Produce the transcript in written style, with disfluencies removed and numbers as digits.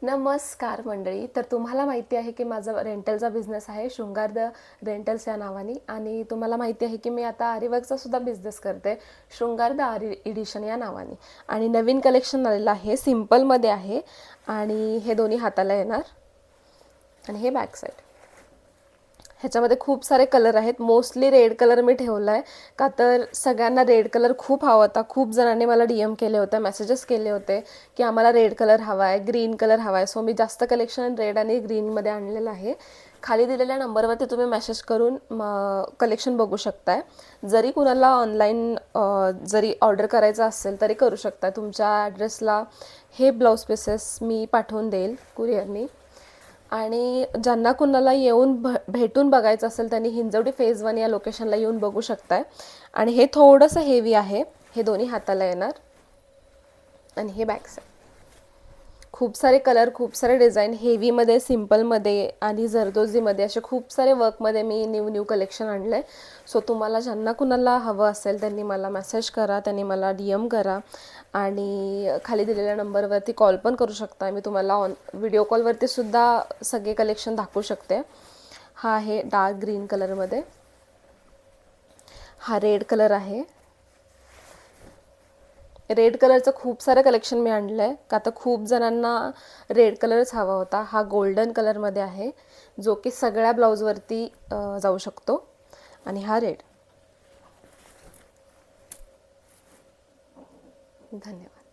नमस्कार मंडळी. तर तुम्हाला माहिती आहे की माझा रेंटलचा बिझनेस आहे शृंगार द रेंटल्स या नावाने. आणि तुम्हाला माहिती आहे की मी आता आरीवर्कचा सुद्धा बिझनेस करते शृंगार द आरी एडिशन या नावाने. आणि नवीन कलेक्शन आलेलं आहे, सिम्पलमध्ये आहे आणि हे दोन्ही हाताला येणार आणि हे बॅक साईड. ह्याच्यामध्ये खूप सारे कलर आहेत. मोस्टली रेड कलर मी ठेवला आहे का तर सगळ्यांना रेड कलर खूप हवा होता. खूप जणांनी मला DM केले होते, मेसेजेस केले होते की आम्हाला रेड कलर हवा आहे, ग्रीन कलर हवा आहे. सो मी जास्त कलेक्शन रेड आणि ग्रीनमध्ये आणलेलं आहे. खाली दिलेल्या नंबरवरती तुम्ही मेसेज करून कलेक्शन बघू शकताय. जरी कुणाला ऑनलाईन जरी ऑर्डर करायचं असेल तरी करू शकता. तुमच्या ॲड्रेसला हे ब्लाऊज पीसेस मी पाठवून देईल कुरिअरनी. आणि ज्यांना कुणाला येऊन भेटून बघायचं असेल त्यांनी हिंजवडी फेज 1 या लोकेशनला येऊन बघू शकताय. आणि हे थोडंसं हेवी आहे, हे दोन्ही हाताला येणार आणि हे बॅक साईड. खूप सारे कलर, खूप सारे डिझाईन, हेवीमध्ये, सिम्पलमध्ये आणि जरदोजीमध्ये असे खूप सारे वर्कमध्ये मी न्यू कलेक्शन आणलं आहे. सो तुम्हाला ज्यांना कुणाला हवं असेल त्यांनी मला मेसेज करा, त्यांनी मला DM करा आणि खाली दिलेल्या नंबरवरती कॉल पण करू शकता. मी तुम्हाला व्हिडिओ कॉलवरती सुद्धा सगळे कलेक्शन दाखवू शकते. हा आहे डार्क ग्रीन कलरमध्ये, हा रेड कलर आहे. रेड कलरचं खूप सारं कलेक्शन मी आणलं आहे का तर खूप जणांना रेड कलरच हवा होता. हा गोल्डन कलरमध्ये आहे जो की सगळ्या ब्लाऊजवरती जाऊ शकतो. आणि हा रेड. धन्यवाद.